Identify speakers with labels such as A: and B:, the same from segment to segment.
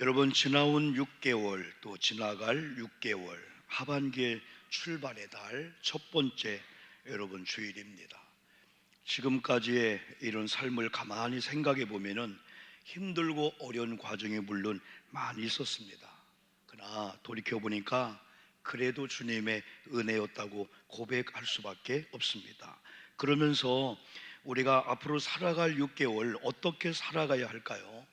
A: 여러분, 지나온 6개월 또 지나갈 6개월 하반기의 출발의 달 첫 번째 여러분 주일입니다. 지금까지의 이런 삶을 가만히 생각해 보면은 힘들고 어려운 과정이 물론 많이 있었습니다. 그러나 돌이켜 보니까 그래도 주님의 은혜였다고 고백할 수밖에 없습니다. 그러면서 우리가 앞으로 살아갈 6개월 어떻게 살아가야 할까요?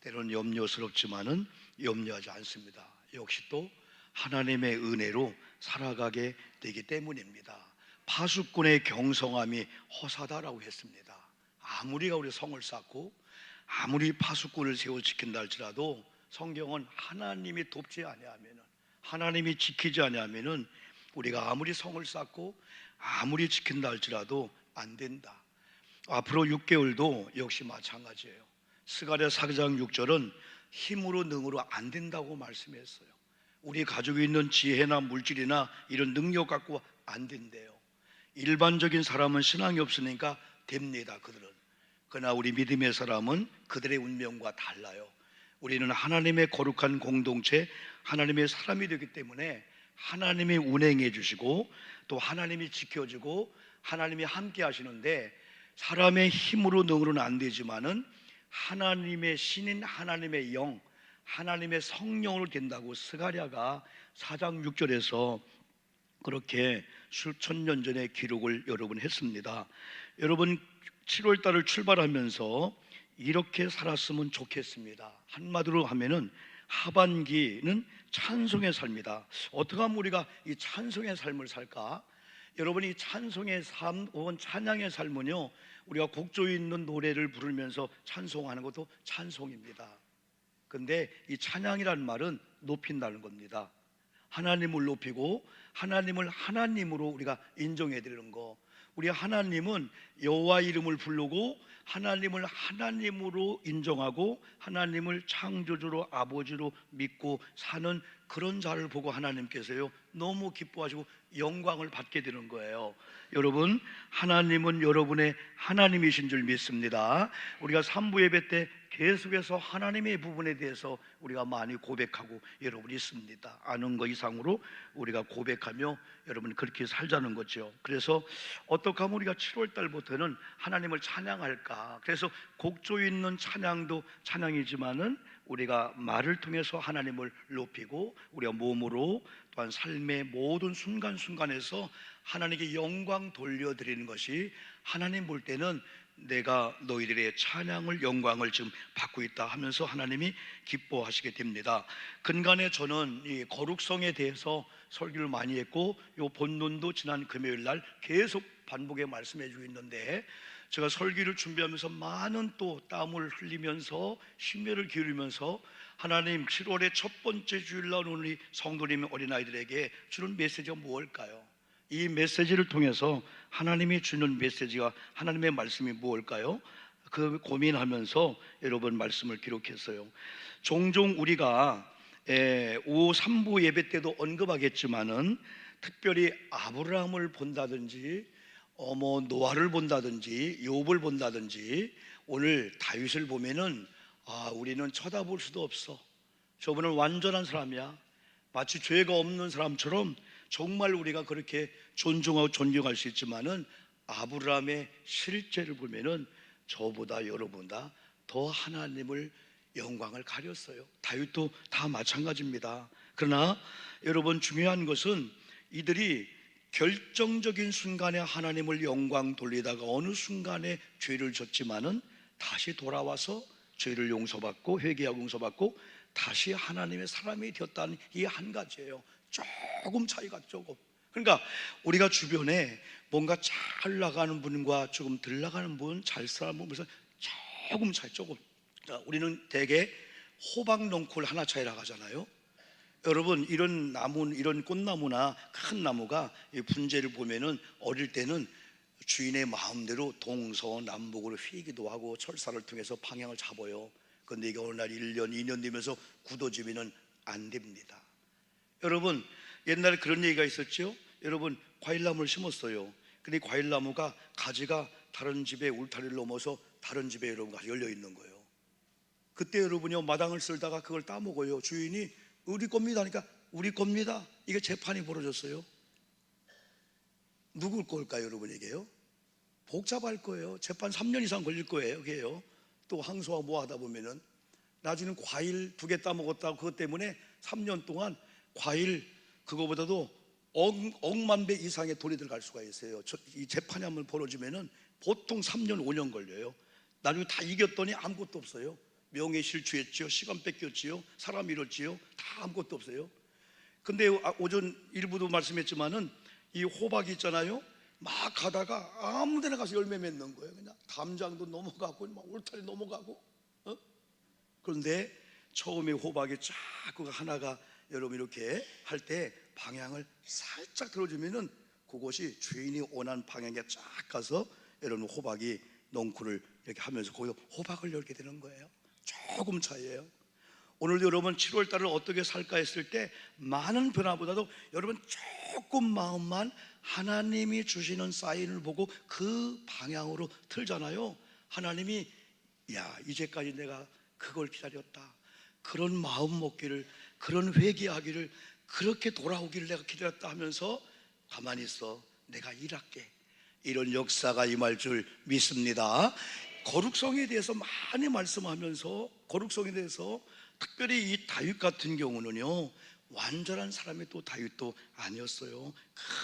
A: 때로는 염려스럽지만은 염려하지 않습니다. 역시 또 하나님의 은혜로 살아가게 되기 때문입니다. 파수꾼의 경성함이 허사다라고 했습니다. 아무리가 우리 성을 쌓고 아무리 파수꾼을 세워 지킨다 할지라도 성경은 하나님이 돕지 아니하면은, 하나님이 지키지 아니하면은 우리가 아무리 성을 쌓고 아무리 지킨다 할지라도 안 된다. 앞으로 6개월도 역시 마찬가지예요. 스가랴 4장 6절은 힘으로 능으로 안 된다고 말씀했어요. 우리 가지고 있는 지혜나 물질이나 이런 능력 갖고 안 된대요. 일반적인 사람은 신앙이 없으니까 됩니다, 그들은. 그러나 우리 믿음의 사람은 그들의 운명과 달라요. 우리는 하나님의 거룩한 공동체, 하나님의 사람이 되기 때문에 하나님이 운행해 주시고 또 하나님이 지켜주고 하나님이 함께 하시는데, 사람의 힘으로 능으로는 안 되지만은 하나님의 신인 하나님의 영, 하나님의 성령으로 된다고 스가랴가 4장 6절에서 그렇게 수천 년 전에 기록을 여러분 했습니다. 여러분 7월 달을 출발하면서 이렇게 살았으면 좋겠습니다. 한마디로 하면은 하반기는 찬송의 삶이다. 어떻게 하면 우리가 이 찬송의 삶을 살까? 여러분이 찬송의 삶 혹은 찬양의 삶은요, 우리가 곡조에 있는 노래를 부르면서 찬송하는 것도 찬송입니다. 근데 이 찬양이라는 말은 높인다는 겁니다. 하나님을 높이고 하나님을 하나님으로 우리가 인정해 드리는 거. 우리 하나님은 여호와 이름을 부르고 하나님을 하나님으로 인정하고 하나님을 창조주로 아버지로 믿고 사는 그런 자를 보고 하나님께서요 너무 기뻐하시고 영광을 받게 되는 거예요. 여러분, 하나님은 여러분의 하나님이신 줄 믿습니다. 우리가 3부 예배 때 계속해서 하나님의 부분에 대해서 우리가 많이 고백하고 여러분이 있습니다. 아는 것 이상으로 우리가 고백하며 여러분 그렇게 살자는 거죠. 그래서 어떻게 하면 우리가 7월 달부터는 하나님을 찬양할까? 그래서 곡조 있는 찬양도 찬양이지만은 우리가 말을 통해서 하나님을 높이고 우리가 몸으로 또한 삶의 모든 순간순간에서 하나님께 영광 돌려드리는 것이, 하나님 볼 때는 내가 너희들의 찬양을 영광을 지금 받고 있다 하면서 하나님이 기뻐하시게 됩니다. 근간에 저는 이 거룩성에 대해서 설교를 많이 했고 요 본론도 지난 금요일 날 계속 반복해 말씀해 주고 있는데, 제가 설교를 준비하면서 많은 또 땀을 흘리면서 심혈을 기울이면서 하나님 7월의 첫 번째 주일날 우리 성도님 어린아이들에게 주는 메시지가 무엇일까요? 이 메시지를 통해서 하나님이 주는 메시지가 하나님의 말씀이 무엇일까요? 그 고민하면서 여러분 말씀을 기록했어요. 종종 우리가 오후 3부 예배 때도 언급하겠지만은 특별히 아브라함을 본다든지 노아를 본다든지 욥을 본다든지 오늘 다윗을 보면은 우리는 쳐다볼 수도 없어. 저분은 완전한 사람이야. 마치 죄가 없는 사람처럼 정말 우리가 그렇게 존중하고 존경할 수 있지만은 아브라함의 실제를 보면은 저보다 여러분보다 더 하나님을 영광을 가렸어요. 다윗도 다 마찬가지입니다. 그러나 여러분 중요한 것은 이들이 결정적인 순간에 하나님을 영광 돌리다가 어느 순간에 죄를 졌지만은 다시 돌아와서 죄를 용서받고 회개하고 용서받고 다시 하나님의 사람이 되었다는 이 한 가지예요. 조금 차이가 조금. 그러니까 우리가 주변에 뭔가 잘 나가는 분과 조금 덜 나가는 분, 잘 사는 분에서 조금 차이, 조금. 우리는 대개 호박농쿨 하나 차이라 하잖아요. 여러분, 이런 나무, 이런 꽃나무나 큰 나무가 분재를 보면은 어릴 때는 주인의 마음대로 동서남북으로 휘기도 하고 철사를 통해서 방향을 잡아요. 그런데 이게 어느 날 1년, 2년 되면서 굳어지면은 안 됩니다. 여러분, 옛날에 그런 얘기가 있었죠. 여러분, 과일나무를 심었어요. 근데 과일나무가 가지가 다른 집의 울타리를 넘어서 다른 집에 여러분 열려 있는 거예요. 그때 여러분이요, 마당을 쓸다가 그걸 따먹어요. 주인이 우리 겁니다 하니까 우리 겁니다. 이게 재판이 벌어졌어요. 누굴 걸까요, 여러분에게요? 복잡할 거예요. 재판 3년 이상 걸릴 거예요. 그게요. 또 항소하고 뭐 하다 보면은 나중에는 과일 2개 따먹었다고 그것 때문에 3년 동안 과일 그거보다도 억만 배 이상의 돈이 들어갈 수가 있어요. 이 재판이 한번 벌어지면은 보통 3년 5년 걸려요. 나중에 다 이겼더니 아무것도 없어요. 명예 실추했지요, 시간 뺏겼지요, 사람 잃었지요, 다 아무것도 없어요. 근데 오전 일부도 말씀했지만은 이 호박이 있잖아요. 막 가다가 아무 데나 가서 열매 맺는 거예요. 그냥 담장도 넘어가고 막 울타리 넘어가고. 그런데 처음에 호박이 쫙 그 하나가 여러분 이렇게 할 때 방향을 살짝 들어주면은 그곳이 주인이 원하는 방향에 쫙 가서 여러분 호박이 넝쿨을 이렇게 하면서 거기 호박을 열게 되는 거예요. 조금 차이예요. 오늘도 여러분 7월 달을 어떻게 살까 했을 때 많은 변화보다도 여러분 조금 마음만 하나님이 주시는 사인을 보고 그 방향으로 틀잖아요. 하나님이 야, 이제까지 내가 그걸 기다렸다, 그런 마음 먹기를, 그런 회개하기를, 그렇게 돌아오기를 내가 기다렸다 하면서 가만히 있어, 내가 일할게, 이런 역사가 임할 줄 믿습니다. 거룩성에 대해서 많이 말씀하면서 거룩성에 대해서 특별히 이 다윗 같은 경우는요, 완전한 사람이 또 다윗도 아니었어요.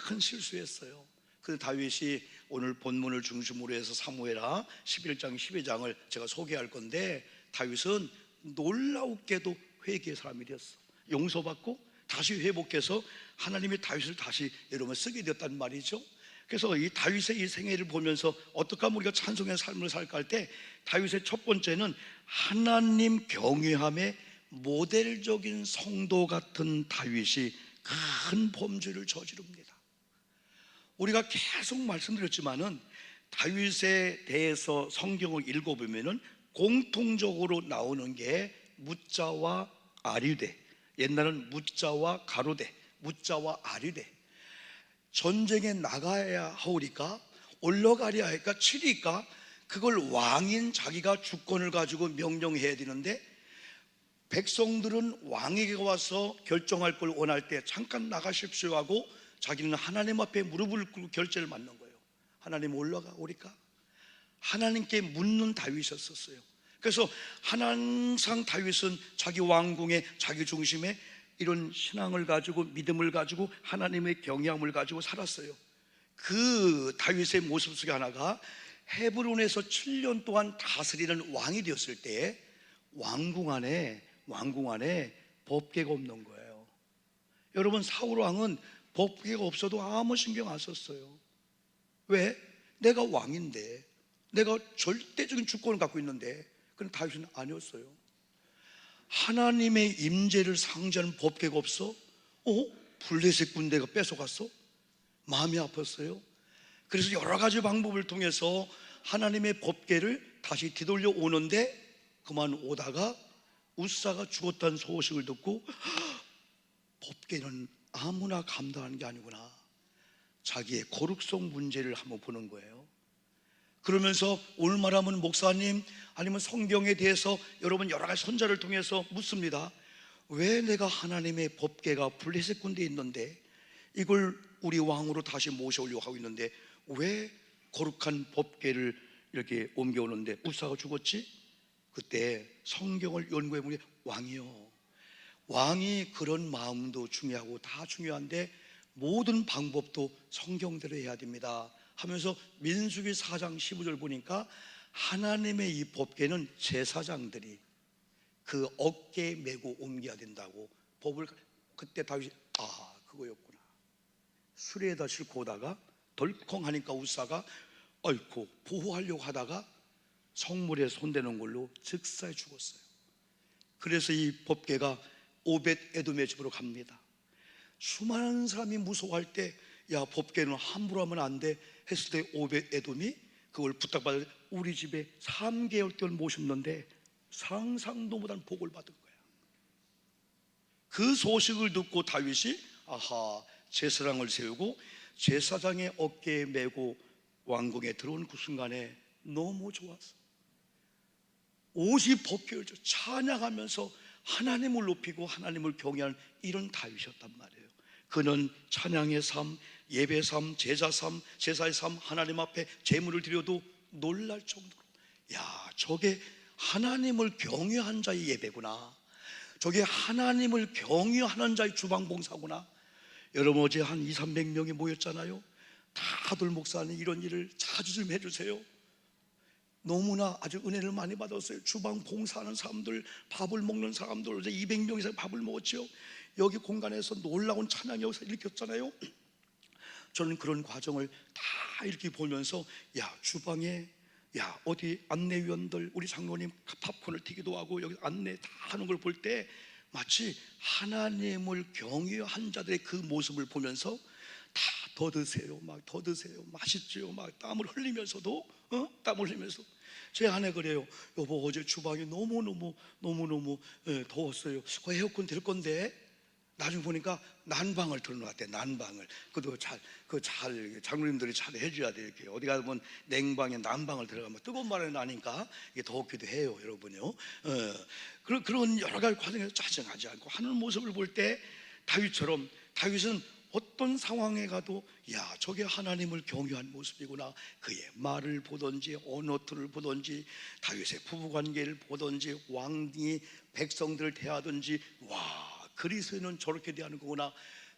A: 큰 실수했어요. 그 다윗이 오늘 본문을 중심으로 해서 사무엘하 11장 12장을 제가 소개할 건데, 다윗은 놀라웠게도 회개의 사람이 되었어. 용서받고 다시 회복해서 하나님이 다윗을 다시 여러분 쓰게 되었단 말이죠. 그래서 이 다윗의 이 생애를 보면서 어떻게 하면 우리가 찬송의 삶을 살까 할 때, 다윗의 첫 번째는 하나님 경외함의 모델적인 성도 같은 다윗이 큰 범죄를 저지릅니다. 우리가 계속 말씀드렸지만은 다윗에 대해서 성경을 읽어보면은 공통적으로 나오는 게 무자와 아리대, 옛날은 무자와 가로대, 무자와 아리대. 전쟁에 나가야 하오니까, 올라가려 하니까, 치리까 그걸 왕인 자기가 주권을 가지고 명령해야 되는데, 백성들은 왕에게 와서 결정할 걸 원할 때 잠깐 나가십시오 하고 자기는 하나님 앞에 무릎을 꿇고 결제를 맞는 거예요. 하나님 올라가오리까? 하나님께 묻는 다윗이었어요. 그래서 항상 다윗은 자기 왕궁에, 자기 중심에 이런 신앙을 가지고, 믿음을 가지고, 하나님의 경외함을 가지고 살았어요. 그 다윗의 모습 속에 하나가 헤브론에서 7년 동안 다스리는 왕이 되었을 때 왕궁 안에 법궤가 없는 거예요. 여러분, 사울 왕은 법궤가 없어도 아무 신경 안 썼어요. 왜? 내가 왕인데, 내가 절대적인 주권을 갖고 있는데. 그런데 다윗은 아니었어요. 하나님의 임재를 상징하는 법궤가 없어? 블레셋 군대가 뺏어갔어? 마음이 아팠어요. 그래서 여러 가지 방법을 통해서 하나님의 법궤를 다시 되돌려 오는데, 그만 오다가 우사가 죽었다는 소식을 듣고 법궤는 아무나 감당하는 게 아니구나, 자기의 거룩성 문제를 한번 보는 거예요. 그러면서 올마라면 목사님, 아니면 성경에 대해서 여러분 여러 가지 선자를 통해서 묻습니다. 왜 내가 하나님의 법궤가 블레셋 군대에 있는데, 이걸 우리 왕으로 다시 모셔오려고 하고 있는데 왜 거룩한 법궤를 이렇게 옮겨오는데 우사가 죽었지? 그때 성경을 연구해보니 왕이요, 왕이 그런 마음도 중요하고 다 중요한데 모든 방법도 성경대로 해야 됩니다 하면서 민수기 4장 15절 보니까 하나님의 이 법궤는 제사장들이 그 어깨에 메고 옮겨야 된다고 법을. 그때 다윗이 그거였구나. 수레에다 싣고 오다가 덜컹 하니까 우사가 아이고 보호하려고 하다가 성물에 손대는 걸로 즉사에 죽었어요. 그래서 이 법궤가 오벳 에돔의 집으로 갑니다. 수많은 사람이 무서워할 때, 야, 법궤는 함부로 하면 안 돼 했을 때 오벳 에돔이 그걸 부탁받아 우리 집에 3개월 동안 모셨는데 상상도 못한 복을 받은 거야. 그 소식을 듣고 다윗이 제사장을 세우고 제사장의 어깨에 메고 왕궁에 들어온 그 순간에 너무 좋았어. 옷이 벗겨져 찬양하면서 하나님을 높이고 하나님을 경외하는 이런 다윗이었단 말이에요. 그는 찬양의 삶, 예배 삶, 제자 삶, 제사의 삶, 하나님 앞에 제물을 드려도 놀랄 정도로, 야, 저게 하나님을 경외한 자의 예배구나, 저게 하나님을 경외하는 자의 주방봉사구나. 여러분, 어제 한 200~300명이 모였잖아요. 다들 목사님 이런 일을 자주 좀 해주세요. 너무나 아주 은혜를 많이 받았어요. 주방 봉사하는 사람들, 밥을 먹는 사람들, 어제 200명 이상 밥을 먹었죠. 여기 공간에서 놀라운 찬양이 여기서 일으켰잖아요. 저는 그런 과정을 다 이렇게 보면서, 야, 주방에, 야, 어디 안내위원들, 우리 장로님 팝콘을 튀기도 하고 여기 안내 다 하는 걸 볼 때 마치 하나님을 경외한 자들의 그 모습을 보면서 다 더 드세요, 막 더 드세요, 맛있지요, 막 땀을 흘리면서도, 땀을 흘리면서. 제 아내 그래요. 여보, 어제 주방이 너무너무 더웠어요. 그 에어컨 될 건데. 나중에 보니까 난방을 틀어놨대. 난방을. 그것도 잘 장로님들이 잘 해줘야 돼. 이렇게 어디 가면 냉방에 난방을 들어가면 뜨거운 바람이 나니까 이게 더웠기도 해요, 여러분요. 그런 여러 가지 과정에서 짜증하지 않고 하는 모습을 볼 때 다윗처럼, 다윗은 어떤 상황에 가도, 야, 저게 하나님을 경외한 모습이구나. 그의 말을 보든지 언어틀을 보든지 다윗의 부부관계를 보든지 왕이 백성들을 대하든지, 와, 그리스도인은 저렇게 대하는 거구나.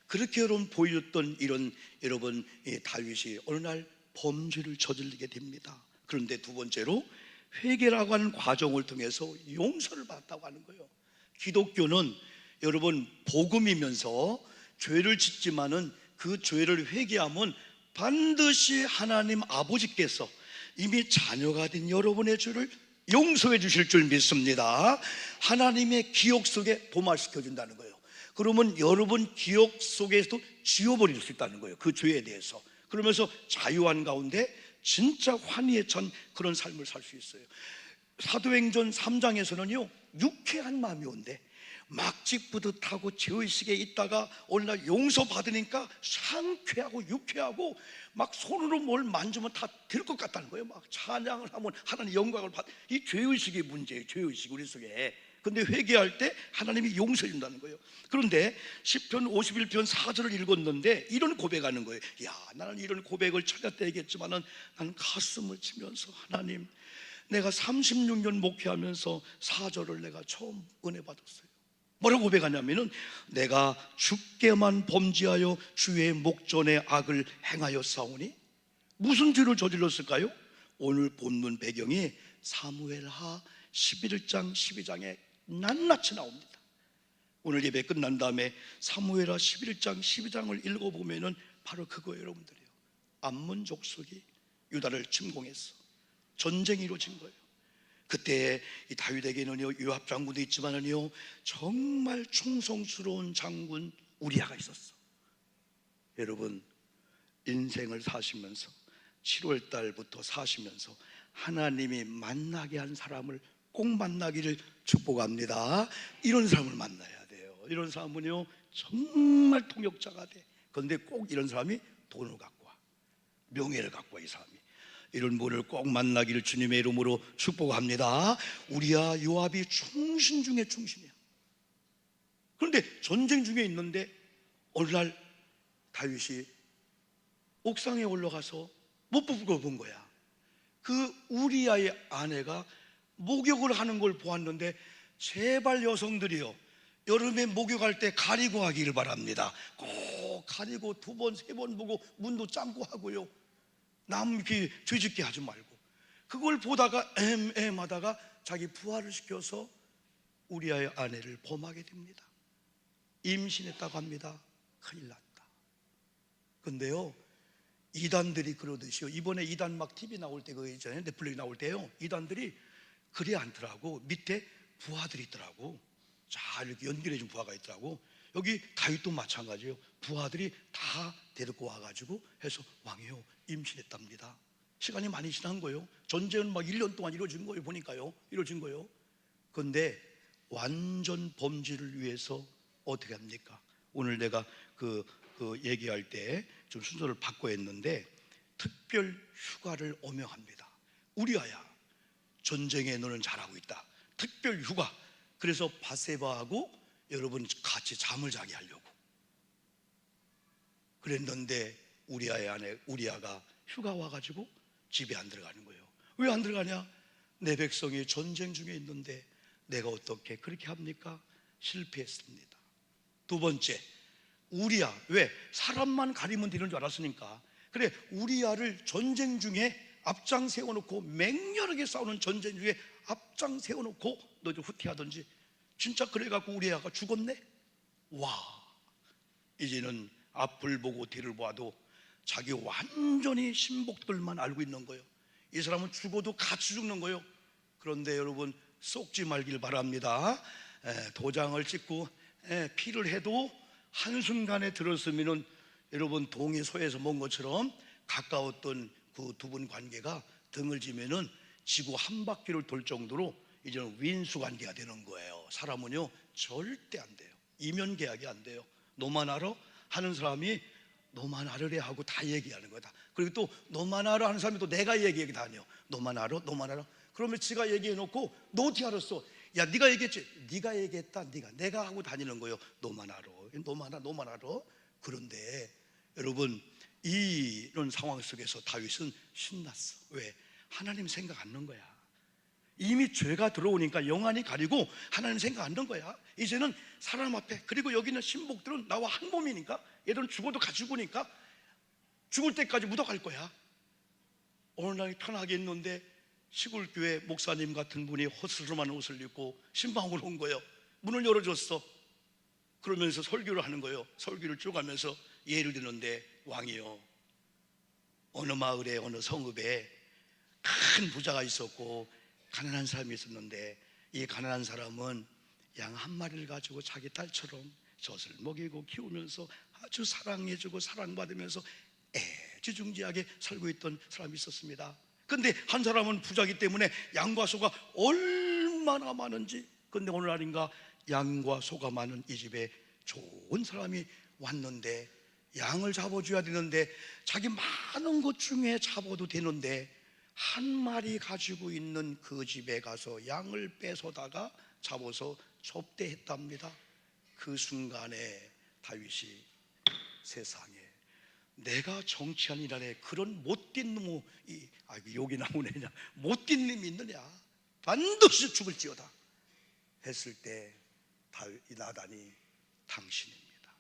A: 그렇게 여러분 보여줬던 이런, 여러분, 다윗이 어느 날 범죄를 저지르게 됩니다. 그런데 두 번째로 회개라고 하는 과정을 통해서 용서를 받았다고 하는 거예요. 기독교는 여러분 복음이면서 죄를 짓지만은 그 죄를 회개하면 반드시 하나님 아버지께서 이미 자녀가 된 여러분의 죄를 용서해 주실 줄 믿습니다. 하나님의 기억 속에 도말시켜 준다는 거예요. 그러면 여러분 기억 속에서도 지워버릴 수 있다는 거예요, 그 죄에 대해서. 그러면서 자유한 가운데 진짜 환희에 찬 그런 삶을 살 수 있어요. 사도행전 3장에서는요 유쾌한 마음이 온대. 막 찌뿌듯하고 죄의식에 있다가 어느 날 용서받으니까 상쾌하고 유쾌하고 막 손으로 뭘 만지면 다 될 것 같다는 거예요. 막 찬양을 하면 하나님 영광을 받. 이 죄의식이 문제예요, 죄의식 우리 속에. 근데 회개할 때 하나님이 용서해 준다는 거예요. 그런데 시편 51편 4절을 읽었는데 이런 고백하는 거예요. 야, 나는 이런 고백을 찾았다 얘기했지만은 나는 가슴을 치면서, 하나님, 내가 36년 목회하면서 4절을 내가 처음 은혜 받았어요. 뭐라고 고백하냐면은, 내가 주께만 범죄하여 주의 목전에 악을 행하였사오니. 무슨 죄를 저질렀을까요? 오늘 본문 배경이 사무엘하 11장 12장에 낱낱이 나옵니다. 오늘 예배 끝난 다음에 사무엘하 11장 12장을 읽어보면은 바로 그거예요, 여러분들이요. 암몬 족속이 유다를 침공했어. 전쟁이 이루어진 거예요. 그때 이 다윗에게는요 요압 장군도 있지만은요 정말 충성스러운 장군 우리아가 있었어. 여러분, 인생을 사시면서 7월 달부터 사시면서 하나님이 만나게 한 사람을 꼭 만나기를 축복합니다. 이런 사람을 만나야 돼요. 이런 사람은요 정말 통역자가 돼. 그런데 꼭 이런 사람이 돈을 갖고 와, 명예를 갖고 와. 이 사람이 이런 분을 꼭 만나기를 주님의 이름으로 축복합니다. 우리야 요압이 충신 중에 충신이야. 그런데 전쟁 중에 있는데 어느 날 다윗이 옥상에 올라가서 목복을 본 거야. 그 우리아의 아내가 목욕을 하는 걸 보았는데, 제발 여성들이요, 여름에 목욕할 때 가리고 하기를 바랍니다. 꼭 가리고 2번 3번 보고 문도 잠고 하고요, 남 이렇게 죄짓게 하지 말고. 그걸 보다가 하다가 자기 부하를 시켜서 우리아의 아내를 범하게 됩니다. 임신했다고 합니다. 큰일 났다. 근데요 이단들이 그러듯이요, 이번에 이단 막 TV 나올 때 그거 있잖아요, 넷플릭스 나올 때요, 이단들이 그래 않더라고. 밑에 부하들이 있더라고. 잘 이렇게 연결해 준 부하가 있더라고. 여기 다윗도 마찬가지예요. 부하들이 다 데리고 와가지고 해서, 왕이요 임신했답니다. 시간이 많이 지난 거예요. 전쟁은 막 1년 동안 이루어진 거예요. 보니까요, 이루어진 거예요. 그런데 완전 범죄를 위해서 어떻게 합니까? 오늘 내가 그 얘기할 때 좀 순서를 바꿔 했는데, 특별 휴가를 엄명합니다. 우리아야, 전쟁에 너는 잘하고 있다. 특별 휴가. 그래서 바세바하고 여러분 같이 잠을 자게 하려고 그랬는데 우리아의 아내 우리아가 휴가 와가지고 집에 안 들어가는 거예요. 왜 안 들어가냐? 내 백성이 전쟁 중에 있는데 내가 어떻게 그렇게 합니까? 실패했습니다. 두 번째, 우리아. 왜? 사람만 가리면 되는 줄 알았으니까. 그래, 우리아를 전쟁 중에 앞장 세워놓고, 맹렬하게 싸우는 전쟁 중에 앞장 세워놓고 너 좀 후퇴하든지. 진짜 그래갖고 우리아가 죽었네? 와, 이제는 앞을 보고 뒤를 봐도 자기 완전히 신복들만 알고 있는 거예요. 이 사람은 죽어도 같이 죽는 거예요. 그런데 여러분 속지 말길 바랍니다. 도장을 찍고 피를 해도 한순간에 들었으면은 여러분 동이 소에서 먼 것처럼 가까웠던 그 두 분 관계가 등을 지면은 지구 한 바퀴를 돌 정도로 이제는 윈수 관계가 되는 거예요. 사람은요 절대 안 돼요. 이면 계약이 안 돼요. 너만 알아? 하는 사람이 너만 알으래 하고 다 얘기하는 거다. 그리고 또 너만 알아 하는 사람이 또 내가 얘기하게 다녀. 너만 알아? 너만 알아? 그러면 지가 얘기해놓고 너 어떻게 알았어? 야 네가 얘기했지? 네가 얘기했다. 내가 하고 다니는 거예요. 너만 알아. 너만 알아. 그런데 여러분 이런 상황 속에서 다윗은 신났어. 왜? 하나님 생각 안 난 거야. 이미 죄가 들어오니까 영안이 가리고 하나님 생각 안 난 거야. 이제는 사람 앞에, 그리고 여기 있는 신복들은 나와 한 몸이니까, 얘들은 죽어도 같이 죽으니까 죽을 때까지 묻어갈 거야. 어느 날 편하게 있는데 시골 교회 목사님 같은 분이 허스름한 옷을 입고 신방으로 온 거예요. 문을 열어줬어. 그러면서 설교를 하는 거예요. 설교를 쭉 하면서 예를 드는데, 왕이요, 어느 마을에 어느 성읍에 큰 부자가 있었고 가난한 사람이 있었는데, 이 가난한 사람은 양 한 마리를 가지고 자기 딸처럼 젖을 먹이고 키우면서 아주 사랑해주고 사랑받으면서 애지중지하게 살고 있던 사람이 있었습니다. 근데 한 사람은 부자기 때문에 양과 소가 얼마나 많은지, 근데 오늘 날인가 양과 소가 많은 이 집에 좋은 사람이 왔는데 양을 잡아줘야 되는데 자기 많은 것 중에 잡아도 되는데 한 마리 가지고 있는 그 집에 가서 양을 뺏어다가 잡아서 접대했답니다. 그 순간에 다윗이 세상에 내가 정치한 일안에 그런 못된 놈이, 욕이 나오느냐, 못된 놈이 있느냐, 반드시 죽을지어다 했을 때 나단이 당신입니다.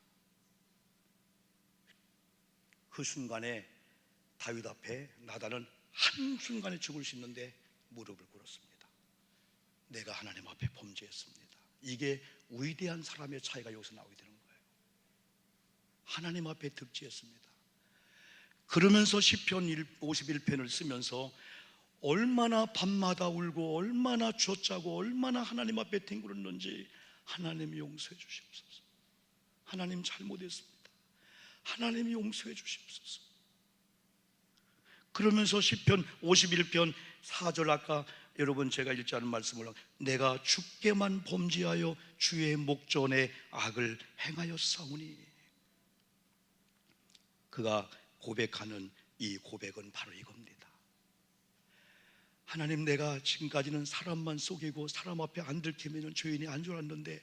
A: 그 순간에 다윗 앞에 나단은 한순간에 죽을 수 있는데 무릎을 꿇었습니다. 내가 하나님 앞에 범죄했습니다. 이게 위대한 사람의 차이가 여기서 나오게 되는 거예요. 하나님 앞에 득지했습니다. 그러면서 시편 51편을 쓰면서 얼마나 밤마다 울고 얼마나 쥐어짜고 얼마나 하나님 앞에 뒹굴었는지, 하나님 용서해 주시옵소서. 하나님 잘못했습니다. 하나님 용서해 주시옵소서. 그러면서 시편 51편 4절, 아까 여러분 제가 읽지 않은 말씀을, 내가 주께만 범죄하여 주의 목전에 악을 행하였사오니, 그가 고백하는 이 고백은 바로 이겁니다. 하나님, 내가 지금까지는 사람만 속이고 사람 앞에 안 들키면 죄인이 안 줄 알았는데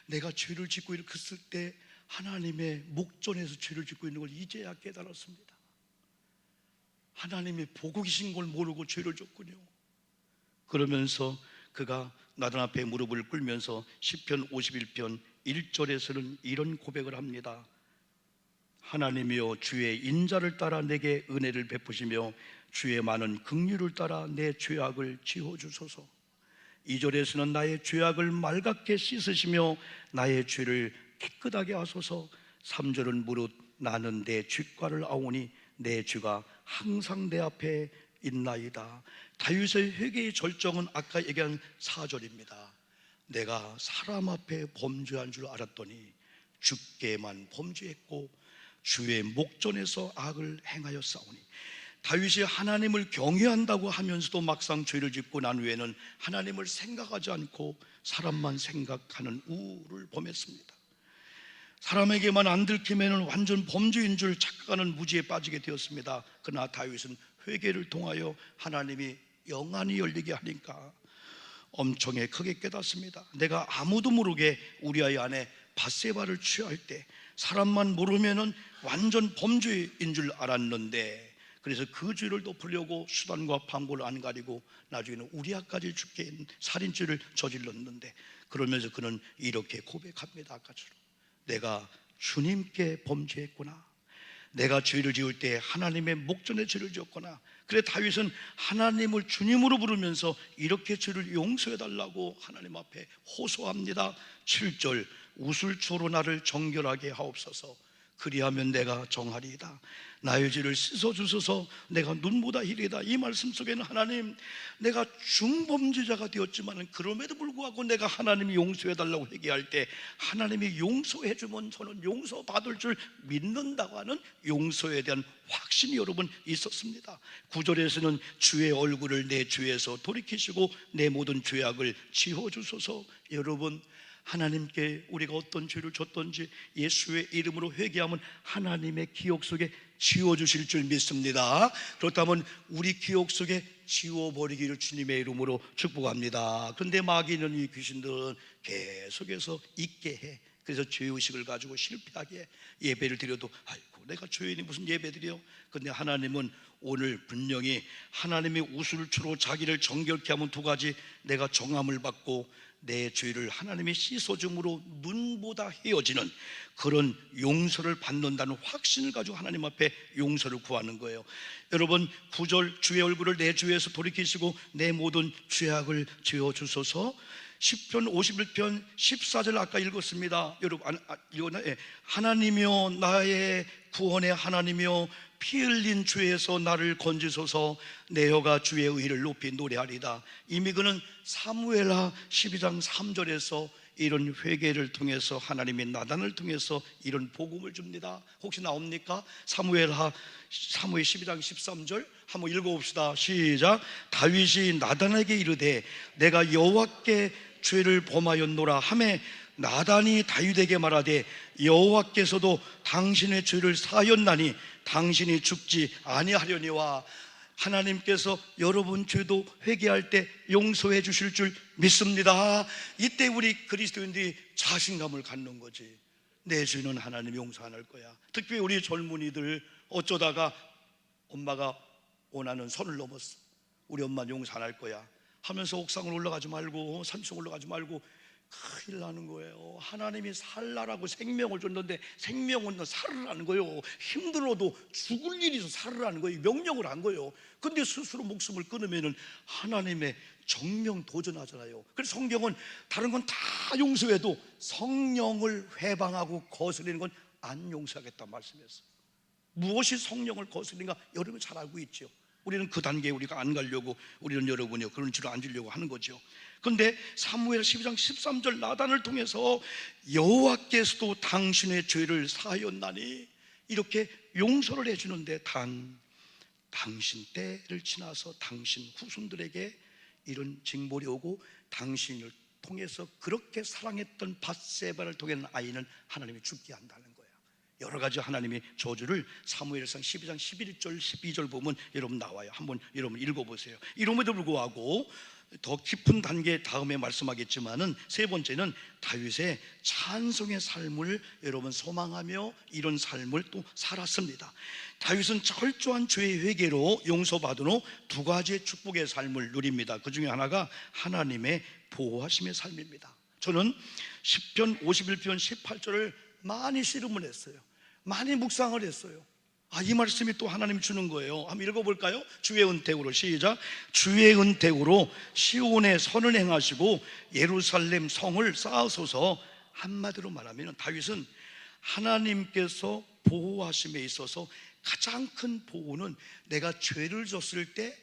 A: 내가 죄를 짓고 이렇게 했을 때 하나님의 목전에서 죄를 짓고 있는 걸 이제야 깨달았습니다. 하나님이 보고 계신 걸 모르고 죄를 졌군요. 그러면서 그가 나단 앞에 무릎을 꿇으면서 시편 51편 1절에서는 이런 고백을 합니다. 하나님이여, 주의 인자를 따라 내게 은혜를 베푸시며 주의 많은 긍휼을 따라 내 죄악을 지워주소서. 2절에서는 나의 죄악을 맑게 씻으시며 나의 죄를 깨끗하게 하소서. 3절은 무릇 나는 내 죄과를 아오니 내 죄가 항상 내 앞에 있나이다. 다윗의 회개의 절정은 아까 얘기한 4절입니다. 내가 사람 앞에 범죄한 줄 알았더니 주께만 범죄했고 주의 목전에서 악을 행하였사오니. 다윗이 하나님을 경외한다고 하면서도 막상 죄를 짓고 난 후에는 하나님을 생각하지 않고 사람만 생각하는 우를 범했습니다. 사람에게만 안 들키면 완전 범죄인 줄 착각하는 무지에 빠지게 되었습니다. 그러나 다윗은 회개를 통하여 하나님이 영안이 열리게 하니까 엄청나게 크게 깨닫습니다. 내가 아무도 모르게 우리아의 아내 밧세바를 취할 때 사람만 모르면은 완전 범죄인 줄 알았는데, 그래서 그 죄를 덮으려고 수단과 방법을 안 가리고 나중에는 우리아까지 죽게 살인죄를 저질렀는데, 그러면서 그는 이렇게 고백합니다. 아까처럼 내가 주님께 범죄했구나, 내가 죄를 지을 때 하나님의 목전에 죄를 지었구나. 그래 다윗은 하나님을 주님으로 부르면서 이렇게 죄를 용서해달라고 하나님 앞에 호소합니다. 7절 우술초로 나를 정결하게 하옵소서, 그리하면 내가 정하리이다. 나의 죄를 씻어주소서, 내가 눈보다 희리다. 이 말씀 속에는 하나님, 내가 중범죄자가 되었지만 그럼에도 불구하고 내가 하나님이 용서해달라고 회개할 때 하나님이 용서해주면 저는 용서받을 줄 믿는다고 하는 용서에 대한 확신이 여러분 있었습니다. 9절에서는 주의 얼굴을 내 죄에서 돌이키시고 내 모든 죄악을 지워주소서. 여러분, 하나님께 우리가 어떤 죄를 졌던지 예수의 이름으로 회개하면 하나님의 기억 속에 지워주실 줄 믿습니다. 그렇다면 우리 기억 속에 지워버리기를 주님의 이름으로 축복합니다. 그런데 마귀는, 이 귀신들은 계속해서 잊게 해. 그래서 죄의식을 가지고 실패하게 해. 예배를 드려도 아이고 내가 죄인이 무슨 예배 드려. 그런데 하나님은 오늘 분명히 하나님의 우술초로 자기를 정결케 하면 두 가지, 내가 정함을 받고 내 죄를 하나님이 씻어줌으로 눈보다 헤어지는 그런 용서를 받는다는 확신을 가지고 하나님 앞에 용서를 구하는 거예요. 여러분, 9절 주의 얼굴을 내 죄에서 돌이키시고 내 모든 죄악을 지어주소서. 10편 51편 14절 아까 읽었습니다. 여러분 하나님이여 나의 구원의 하나님이여 피 흘린 죄에서 나를 건지소서, 내 혀가 주의 의를 높이 노래하리다. 이미 그는 사무엘하 12장 3절에서 이런 회개를 통해서 하나님의 나단을 통해서 이런 복음을 줍니다. 혹시 나옵니까? 사무엘 12장 13절 한번 읽어봅시다. 시작. 다윗이 나단에게 이르되 내가 여호와께 죄를 범하였노라 하매 나단이 다윗에게 말하되 여호와께서도 당신의 죄를 사하였나니 당신이 죽지 아니하려니와. 하나님께서 여러분 죄도 회개할 때 용서해 주실 줄 믿습니다. 이때 우리 그리스도인들이 자신감을 갖는 거지. 내 죄는 하나님이 용서 안 할 거야. 특히 우리 젊은이들 어쩌다가 엄마가 원하는 선을 넘었어, 우리 엄마는 용서 안 할 거야 하면서 옥상을 올라가지 말고 산속 올라가지 말고 큰일 나는 거예요. 하나님이 살라라고 생명을 줬는데 생명은 살으라는 거예요. 힘들어도 죽을 일이 있어 살으라는 거예요. 명령을 한 거예요. 근데 스스로 목숨을 끊으면 하나님의 정령 도전하잖아요. 그래서 성경은 다른 건 다 용서해도 성령을 회방하고 거스리는 건 안 용서하겠다 말씀했어요. 무엇이 성령을 거스리는가 여러분 잘 알고 있죠. 우리는 그 단계에 우리가 안 가려고, 우리는 여러분이요 그런 죄를 안 지려고 하는 거죠. 그런데 사무엘 12장 13절 나단을 통해서 여호와께서도 당신의 죄를 사하였나니 이렇게 용서를 해주는데, 당신 때를 지나서 당신 후손들에게 이런 징벌이 오고 당신을 통해서 그렇게 사랑했던 밧세바를 통한 아이는 하나님이 죽게 한다는 거예요. 여러 가지 하나님의 저주를 사무엘상 12장 11절 12절 보면 여러분 나와요. 한번 여러분 읽어보세요. 이름에도 불구하고 더 깊은 단계 다음에 말씀하겠지만은, 세 번째는 다윗의 찬송의 삶을 여러분 소망하며 이런 삶을 또 살았습니다. 다윗은 철저한 죄의 회개로 용서받은 후 두 가지의 축복의 삶을 누립니다. 그 중에 하나가 하나님의 보호하심의 삶입니다. 저는 10편 51편 18절을 많이 씨름을 했어요. 많이 묵상을 했어요. 이 말씀이 또 하나님이 주는 거예요. 한번 읽어볼까요? 주의 은택으로 시작. 주의 은택으로 시온에 선을 행하시고 예루살렘 성을 쌓으소서. 한마디로 말하면 다윗은 하나님께서 보호하심에 있어서 가장 큰 보호는 내가 죄를 졌을 때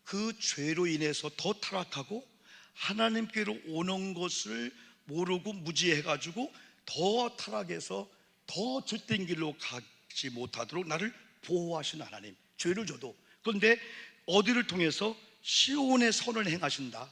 A: 그 죄로 인해서 더 타락하고 하나님께로 오는 것을 모르고 무지해가지고 더 타락해서 더 쯧된 길로 가지 못하도록 나를 보호하신 하나님, 죄를 져도. 그런데 어디를 통해서? 시온의 선을 행하신다.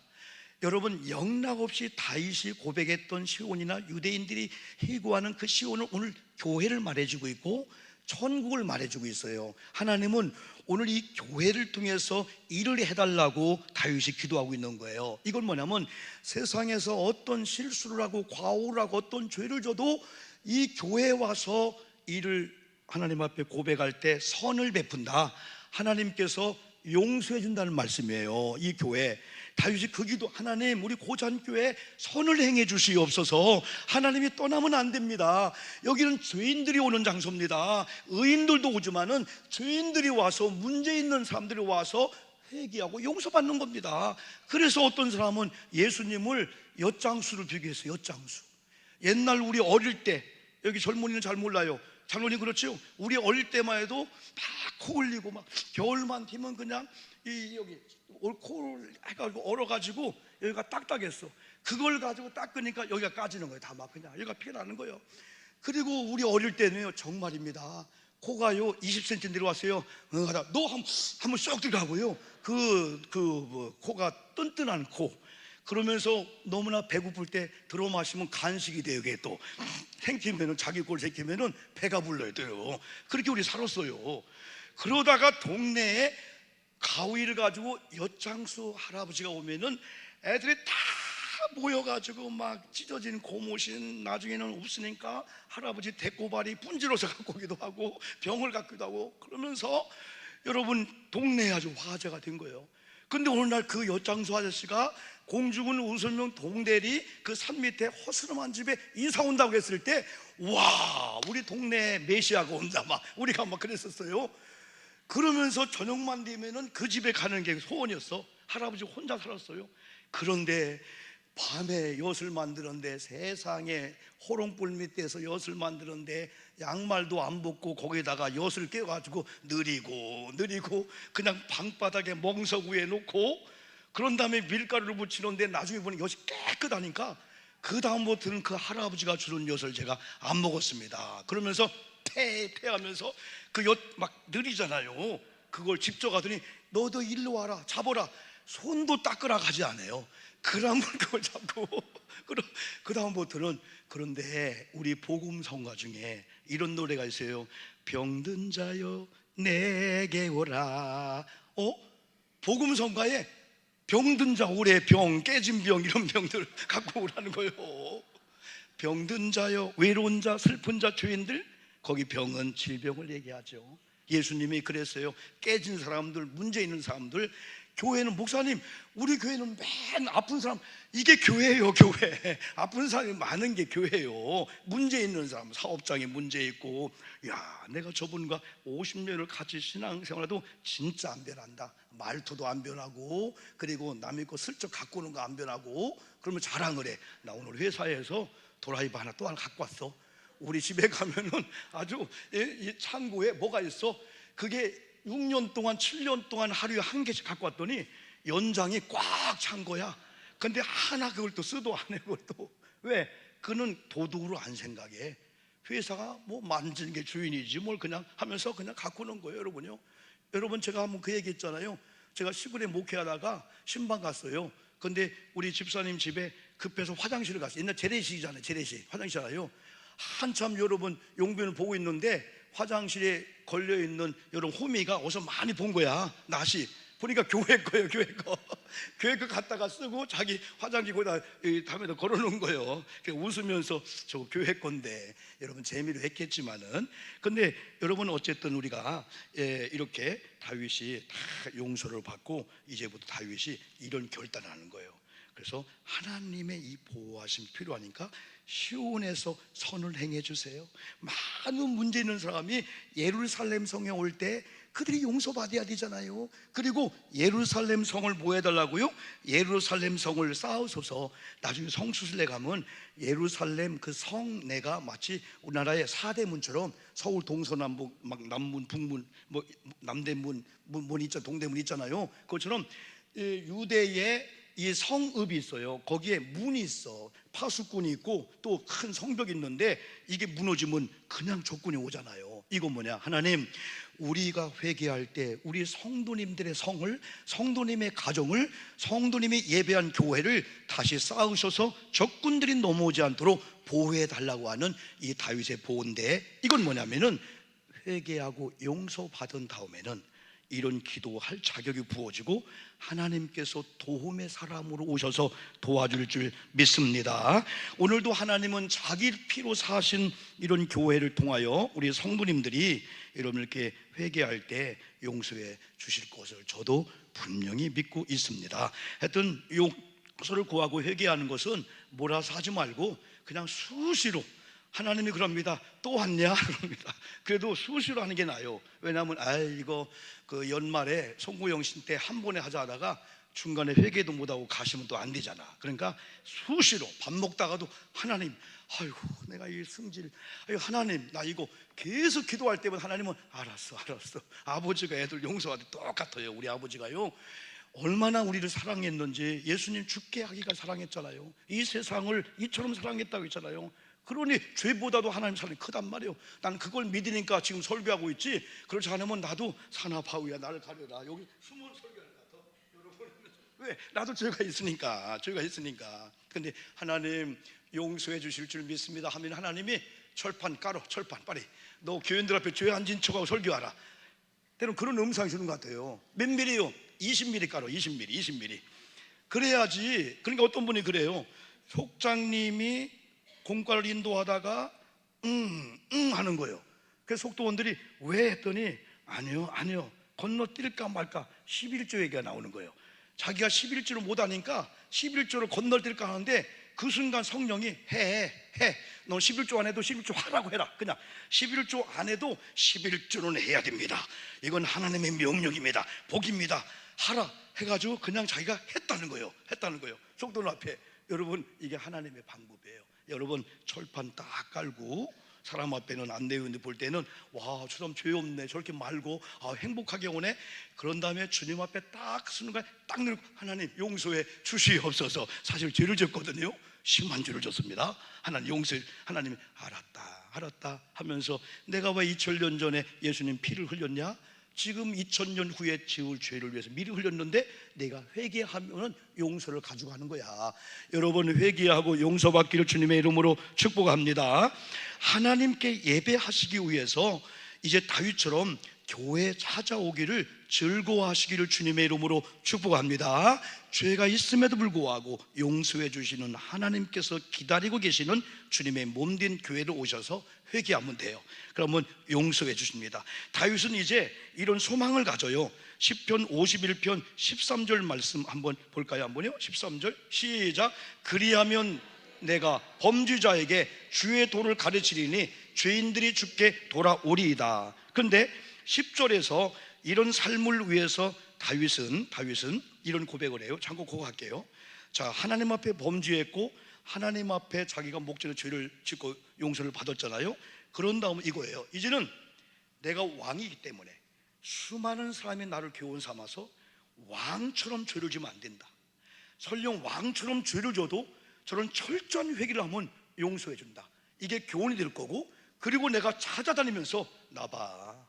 A: 여러분, 영락없이 다윗이 고백했던 시온이나 유대인들이 희구하는 그 시온을 오늘 교회를 말해주고 있고 천국을 말해주고 있어요. 하나님은 오늘 이 교회를 통해서 일을 해달라고 다윗이 기도하고 있는 거예요. 이건 뭐냐면 세상에서 어떤 실수를 하고 과오를 하고 어떤 죄를 져도 이 교회에 와서 일을 하나님 앞에 고백할 때 선을 베푼다, 하나님께서 용서해 준다는 말씀이에요. 이 교회 다윗이 그 기도, 하나님 우리 고잔교회 선을 행해 주시옵소서. 하나님이 떠나면 안 됩니다. 여기는 죄인들이 오는 장소입니다. 의인들도 오지만은 죄인들이 와서, 문제 있는 사람들이 와서 회개하고 용서받는 겁니다. 그래서 어떤 사람은 예수님을 엿장수를 비교했어요. 엿장수. 옛날 우리 어릴 때, 여기 젊은이는 잘 몰라요. 장로님 그렇죠? 우리 어릴 때만 해도 막 코 흘리고 막 겨울만 되면 그냥 여기 코를 해가지고 얼어가지고 여기가 딱딱했어. 그걸 가지고 닦으니까 여기가 까지는 거예요. 다 막 그냥 여기가 피가 나는 거예요. 그리고 우리 어릴 때는요, 정말입니다, 코가요 20cm 내려왔어요. 너 한번 쏙 들어가고요. 코가 뜬뜬한 코. 그러면서 너무나 배고플 때 들어 마시면 간식이 돼요. 이게 또 생기면은, 자기 꼴 생기면은 배가 불러야 돼요. 그렇게 우리 살았어요. 그러다가 동네에 가위를 가지고 엿장수 할아버지가 오면은 애들이 다 모여가지고 막 찢어진 고무신, 나중에는 없으니까 할아버지 대꼬발이 분지러서 갖고 오기도 하고 병을 갖기도 하고, 그러면서 여러분 동네에 아주 화제가 된 거예요. 근데 오늘날 그 엿장수 아저씨가 공주군 우설명 동대리 그 산 밑에 허스름한 집에 이사 온다고 했을 때, 와, 우리 동네에 메시아가 온다, 막 우리가 막 그랬었어요. 그러면서 저녁만 되면은 그 집에 가는 게 소원이었어. 할아버지 혼자 살았어요. 그런데 밤에 엿을 만드는데, 세상에 호롱불 밑에서 엿을 만드는데 양말도 안 벗고 거기다가 엿을 깨가지고 느리고 그냥 방바닥에 멍석 위에 놓고, 그런 다음에 밀가루를 붙이는데 나중에 보니 엿이 깨끗하니까 그 다음부터는 그 할아버지가 주는 엿을 제가 안 먹었습니다. 그러면서 패하면서 그 엿 막 느리잖아요. 그걸 집적 하더니 너도 일로 와라, 잡아라. 손도 닦으라 가지 않아요. 그러면 그걸 잡고 그 다음부터는. 그런데 우리 복음성가 중에 이런 노래가 있어요. 병든 자여 내게 오라. 복음성가에 병든 자, 올해 병, 깨진 병, 이런 병들 갖고 오라는 거예요. 병든 자여, 외로운 자, 슬픈 자, 죄인들, 거기 병은 질병을 얘기하죠. 예수님이 그랬어요. 깨진 사람들, 문제 있는 사람들. 교회는, 목사님 우리 교회는 맨 아픈 사람, 이게 교회예요. 교회 아픈 사람이 많은 게 교회예요. 문제 있는 사람, 사업장에 문제 있고, 야, 내가 저분과 50년을 같이 신앙생활해도 진짜 안 변한다. 말투도 안 변하고, 그리고 남의 거 슬쩍 갖고 오는 거 안 변하고. 그러면 자랑을 해. 나 오늘 회사에서 도라이버 하나 또 하나 갖고 왔어. 우리 집에 가면은 아주 이 창고에 뭐가 있어? 그게 6년 동안 7년 동안 하루에 한 개씩 갖고 왔더니 연장이 꽉 찬 거야. 근데 하나 그걸 또 쓰도 안 해. 그것도 왜? 그는 도둑으로 안 생각해. 회사가 뭐 만지는 게 주인이지 뭘 그냥 하면서 그냥 갖고 오는 거예요. 여러분요, 여러분 제가 한번 그 얘기 했잖아요. 제가 시골에 목회하다가 신방 갔어요. 근데 우리 집사님 집에 급해서 화장실을 갔어요. 옛날 재래식이잖아요. 재래식 화장실 알아요? 한참 여러분 용변을 보고 있는데 화장실에 걸려있는 여러분 호미가 어디서 많이 본 거야. 낫이 보니까 교회 거예요. 교회 거 교회 거 갖다가 쓰고 자기 화장지 거기다 담에다 걸어놓은 거예요. 웃으면서 저거 교회 건데, 여러분 재미로 했겠지만은. 근데 여러분 어쨌든 우리가 이렇게 다윗이 다 용서를 받고 이제부터 다윗이 이런 결단을 하는 거예요. 그래서 하나님의 이 보호하심이 필요하니까 시온에서 선을 행해 주세요. 많은 문제 있는 사람이 예루살렘 성에 올 때 그들이 용서받아야 되잖아요. 그리고 예루살렘 성을 뭐 해달라고요? 예루살렘 성을 쌓으소서. 나중에 성수술래 가면 예루살렘 그 성내가 마치 우리나라의 4대문처럼 서울 동서남북 막 남문 북문 뭐 남대문 문 있잖아, 동대문 있잖아요. 그것처럼 유대의 이 성읍이 있어요. 거기에 문이 있어. 파수꾼이 있고 또 큰 성벽이 있는데, 이게 무너지면 그냥 적군이 오잖아요. 이건 뭐냐? 하나님, 우리가 회개할 때 우리 성도님들의 성을, 성도님의 가정을, 성도님이 예배한 교회를 다시 쌓으셔서 적군들이 넘어오지 않도록 보호해 달라고 하는 이 다윗의 보호인데, 이건 뭐냐면은 회개하고 용서받은 다음에는 이런 기도할 자격이 부어지고 하나님께서 도움의 사람으로 오셔서 도와줄 줄 믿습니다. 오늘도 하나님은 자기 피로 사신 이런 교회를 통하여 우리 성도님들이 여러분 이렇게 회개할 때 용서해 주실 것을 저도 분명히 믿고 있습니다. 하여튼 용서를 구하고 회개하는 것은 몰아서 하지 말고 그냥 수시로, 하나님이 그럽니다. 또 왔냐? 그럽니다. 그래도 수시로 하는 게 나아요. 왜냐하면 이거 그 연말에 송구영신 때 한 번에 하자 하다가 중간에 회개도 못하고 가시면 또 안 되잖아. 그러니까 수시로 밥 먹다가도 하나님, 아이고 내가 이 승질, 아이고 하나님 나 이거 계속 기도할 때마다 하나님은 알았어. 아버지가 애들 용서하되 똑같아요. 우리 아버지가요 얼마나 우리를 사랑했는지, 예수님 죽게 하기가 사랑했잖아요. 이 세상을 이처럼 사랑했다고 했잖아요. 그러니 죄보다도 하나님 사랑이 크단 말이에요. 난 그걸 믿으니까 지금 설교하고 있지, 그렇지 않으면 나도 사나바우야 나를 가려라 여기 숨은 설교할 것 같아. 여러분 왜? 나도 죄가 있으니까. 근데 하나님 용서해 주실 줄 믿습니다 하면 하나님이 철판 깔어. 철판 빨리 너 교인들 앞에 죄 안 진 척하고 설교하라. 때론 그런 음성이 주는 것 같아요. 몇 밀리요? 20mm 깔어. 20mm. 그래야지. 그러니까 어떤 분이 그래요. 속장님이 공과를 인도하다가 하는 거예요. 그래서 속도원들이 왜 했더니 아니요 건너뛸까 말까 11조 얘기가 나오는 거예요. 자기가 11조를 못하니까 11조를 건너뛸까 하는데 그 순간 성령이 해 너 11조 안 해도 11조 하라고 해라. 그냥 11조 안 해도 11조는 해야 됩니다. 이건 하나님의 명령입니다. 복입니다. 하라 해가지고 그냥 자기가 했다는 거예요. 속도원 앞에. 여러분 이게 하나님의 방법이에요. 여러분 철판 딱 깔고 사람 앞에는 안내위원들 볼 때는 와 저 사람 죄 없네 저렇게 말고 행복하게 오네. 그런 다음에 주님 앞에 딱 서는 거야. 딱 누르고 하나님 용서해 주시옵소서. 사실 죄를 졌거든요. 심한 죄를 졌습니다. 하나님 용서해. 하나님이 알았다 하면서 내가 왜 2000년 전에 예수님 피를 흘렸냐? 지금 2000년 후에 지을 죄를 위해서 미리 흘렸는데 내가 회개하면 용서를 가져가는 거야. 여러분 회개하고 용서받기를 주님의 이름으로 축복합니다. 하나님께 예배하시기 위해서 이제 다윗처럼 교회에 찾아오기를 즐거워하시기를 주님의 이름으로 축복합니다. 죄가 있음에도 불구하고 용서해 주시는 하나님께서 기다리고 계시는 주님의 몸된 교회로 오셔서 회개하면 돼요. 그러면 용서해 주십니다. 다윗은 이제 이런 소망을 가져요. 시편 51편 13절 말씀 한번 볼까요? 한번요. 13절 시작. 그리하면 내가 범죄자에게 주의 도를 가르치리니 죄인들이 주께 돌아오리이다. 그런데 10절에서 이런 삶을 위해서 다윗은 이런 고백을 해요. 참고 고백할게요. 자, 하나님 앞에 범죄했고 하나님 앞에 자기가 목전에 죄를 짓고 용서를 받았잖아요. 그런 다음 이거예요. 이제는 내가 왕이기 때문에 수많은 사람이 나를 교훈 삼아서 왕처럼 죄를 지면 안 된다. 설령 왕처럼 죄를 져도 저런 철저한 회개를 하면 용서해 준다. 이게 교훈이 될 거고, 그리고 내가 찾아다니면서 나봐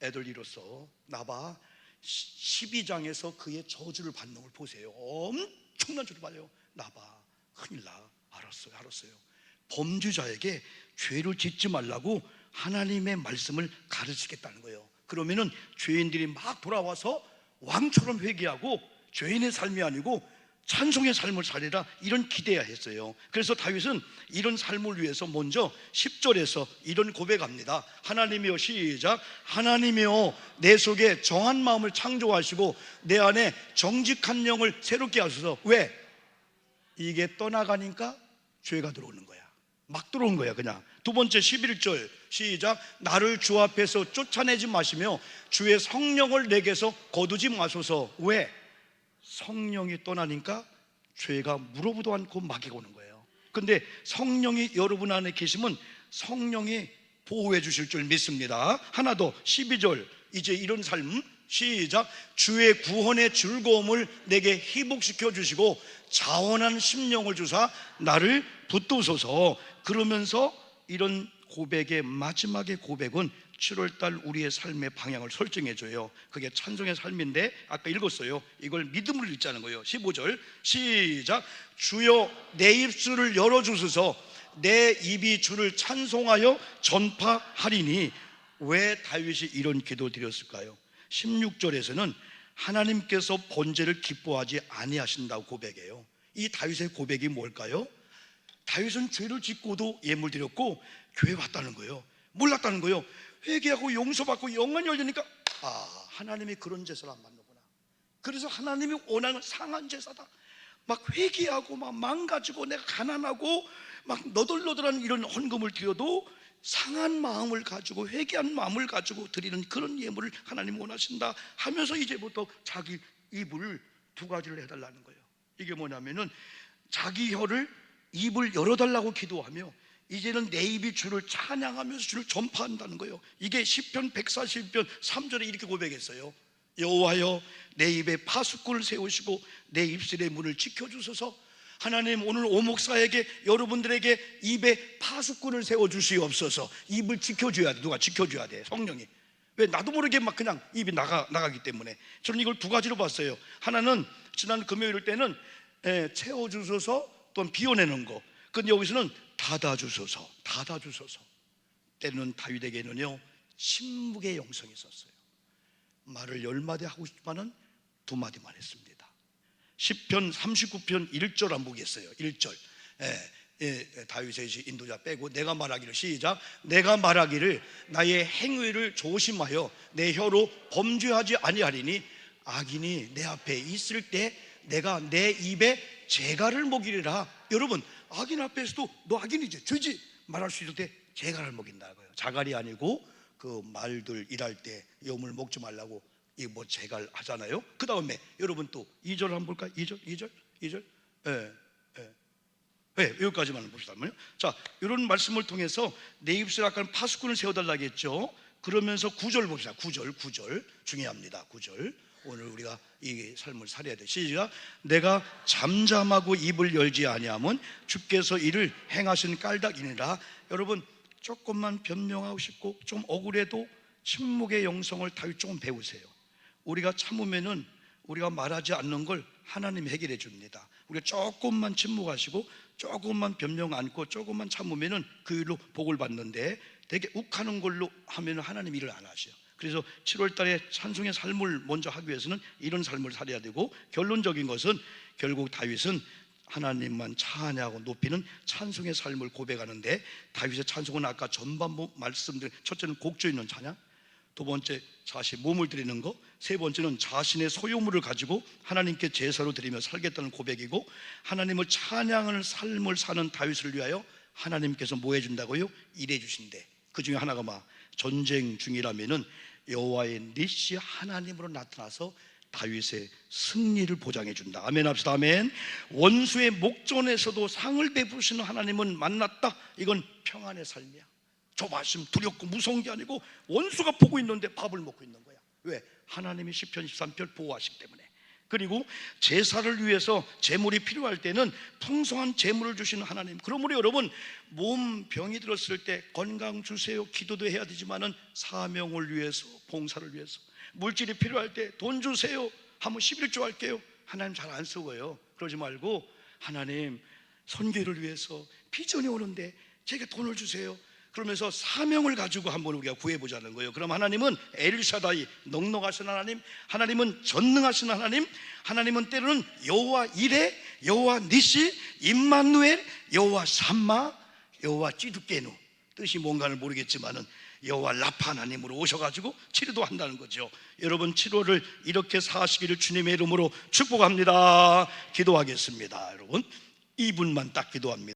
A: 애들 잃었어. 나봐 12장에서 그의 저주를 받는 걸 보세요. 엄청난 저주를 받아요. 나봐 큰일 나. 알았어요. 범죄자에게 죄를 짓지 말라고 하나님의 말씀을 가르치겠다는 거예요. 그러면은 죄인들이 막 돌아와서 왕처럼 회개하고 죄인의 삶이 아니고 찬송의 삶을 살리라, 이런 기대야 했어요. 그래서 다윗은 이런 삶을 위해서 먼저 10절에서 이런 고백합니다. 하나님이여 시작. 하나님이여 내 속에 정한 마음을 창조하시고 내 안에 정직한 영을 새롭게 하소서. 왜? 이게 떠나가니까 죄가 들어오는 거야. 막 들어온 거야 그냥. 두 번째 11절 시작. 나를 주 앞에서 쫓아내지 마시며 주의 성령을 내게서 거두지 마소서. 왜? 성령이 떠나니까 죄가 물어보도 않고 막이 오는 거예요. 근데 성령이 여러분 안에 계시면 성령이 보호해 주실 줄 믿습니다. 하나 더 12절 이제 이런 삶 시작. 주의 구원의 즐거움을 내게 희복시켜 주시고 자원한 심령을 주사 나를 붙드소서. 그러면서 이런 고백의 마지막의 고백은 7월달 우리의 삶의 방향을 설정해줘요. 그게 찬송의 삶인데 아까 읽었어요. 이걸 믿음으로 읽자는 거예요. 15절 시작. 주여 내 입술을 열어주소서. 내 입이 주를 찬송하여 전파하리니. 왜 다윗이 이런 기도 드렸을까요? 16절에서는 하나님께서 번제를 기뻐하지 아니하신다고 고백해요. 이 다윗의 고백이 뭘까요? 다윗은 죄를 짓고도 예물 드렸고 교회 왔다는 거예요. 몰랐다는 거예요. 회개하고 용서받고 영원히 열리니까 하나님이 그런 제사를 안 받는구나. 그래서 하나님이 원하는 상한 제사다. 막 회개하고 막 망가지고 내가 가난하고 막 너덜너덜한 이런 헌금을 드려도 상한 마음을 가지고 회개한 마음을 가지고 드리는 그런 예물을 하나님 원하신다 하면서 이제부터 자기 입을 두 가지를 해달라는 거예요. 이게 뭐냐면은 자기 혀를 입을 열어달라고 기도하며 이제는 내 입이 주를 찬양하면서 주를 전파한다는 거예요. 이게 시편 141편 3절에 이렇게 고백했어요. 여호와여 내 입에 파수꾼을 세우시고 내 입술의 문을 지켜주소서. 하나님, 오늘 오목사에게 여러분들에게 입에 파수꾼을 세워주시옵소서. 입을 지켜줘야 돼. 누가 지켜줘야 돼? 성령이. 왜? 나도 모르게 막 그냥 입이 나가기 때문에. 저는 이걸 두 가지로 봤어요. 하나는 지난 금요일 때는 채워주소서 또는 비워내는 거. 근데 여기서는 닫아주소서. 때로는 다윗에게는요 침묵의 영성이 있었어요. 말을 10마디 하고 싶지만은 2마디만 했습니다. 시편 39편 1절 한번 보겠어요. 1절. 다윗의 인도자 빼고 내가 말하기를, 시작. 내가 말하기를 나의 행위를 조심하여 내 혀로 범죄하지 아니하리니 악인이 내 앞에 있을 때 내가 내 입에 재갈을 먹이리라. 여러분, 악인 앞에서도 너 악인이지, 죄지 말할 수 있을 때 재갈을 먹인다고요. 자갈이 아니고 그 말들 일할 때 염을 먹지 말라고 이 뭐 재갈 하잖아요. 그 다음에 여러분 또 2절 한번 볼까요? 2절. 여기까지만 봅시다. 자, 이런 말씀을 통해서 내 입술에 아까 파수꾼을 세워달라고 했죠. 그러면서 9절 봅시다. 9절 중요합니다. 9절. 오늘 우리가 이 삶을 살아야 돼. 시작. 내가 잠잠하고 입을 열지 아니하면 주께서 이를 행하신 까닭이니라. 여러분, 조금만 변명하고 싶고 좀 억울해도 침묵의 영성을 다윗 조금 배우세요. 우리가 참으면은 우리가 말하지 않는 걸 하나님이 해결해 줍니다. 우리가 조금만 침묵하시고 조금만 변명 않고 조금만 참으면은 그 일로 복을 받는데, 되게 욱하는 걸로 하면은 하나님 일을 안 하셔요. 그래서 7월 달에 찬송의 삶을 먼저 하기 위해서는 이런 삶을 살아야 되고, 결론적인 것은 결국 다윗은 하나님만 찬양하고 높이는 찬송의 삶을 고백하는데, 다윗의 찬송은 아까 전반부 말씀드린, 첫째는 곡조 있는 찬양, 두 번째 자신 몸을 드리는 거, 세 번째는 자신의 소유물을 가지고 하나님께 제사로 드리며 살겠다는 고백이고, 하나님을 찬양하는 삶을 사는 다윗을 위하여 하나님께서 뭐 해준다고요? 일해 주신대. 그 중에 하나가 막 전쟁 중이라면은 여호와의 니시 하나님으로 나타나서 다윗의 승리를 보장해 준다. 아멘 합시다. 아멘. 원수의 목전에서도 상을 베푸시는 하나님은 만났다. 이건 평안의 삶이야. 저 말씀 두렵고 무서운 게 아니고 원수가 보고 있는데 밥을 먹고 있는 거야. 왜? 하나님이 시편 13편 보호하시기 때문에. 그리고 제사를 위해서 제물이 필요할 때는 풍성한 제물을 주시는 하나님. 그러므로 여러분, 몸 병이 들었을 때 건강 주세요 기도도 해야 되지만은 사명을 위해서, 봉사를 위해서, 물질이 필요할 때 돈 주세요 하면 11조 할게요. 하나님 잘 안 쓰고요. 그러지 말고 하나님 선교를 위해서 비전이 오는데 제가 돈을 주세요. 그러면서 사명을 가지고 한번 우리가 구해보자는 거예요. 그럼 하나님은 엘샤다이, 넉넉하신 하나님, 하나님은 전능하신 하나님, 하나님은 때로는 여호와 이레, 여호와 니시, 임마누엘, 여호와 삼마, 여호와 찌두케누, 뜻이 뭔가는 모르겠지만은 여호와 라파 하나님으로 오셔가지고 치료도 한다는 거죠. 여러분, 7월을 이렇게 사시기를 주님의 이름으로 축복합니다. 기도하겠습니다. 여러분 2분만 딱 기도합니다.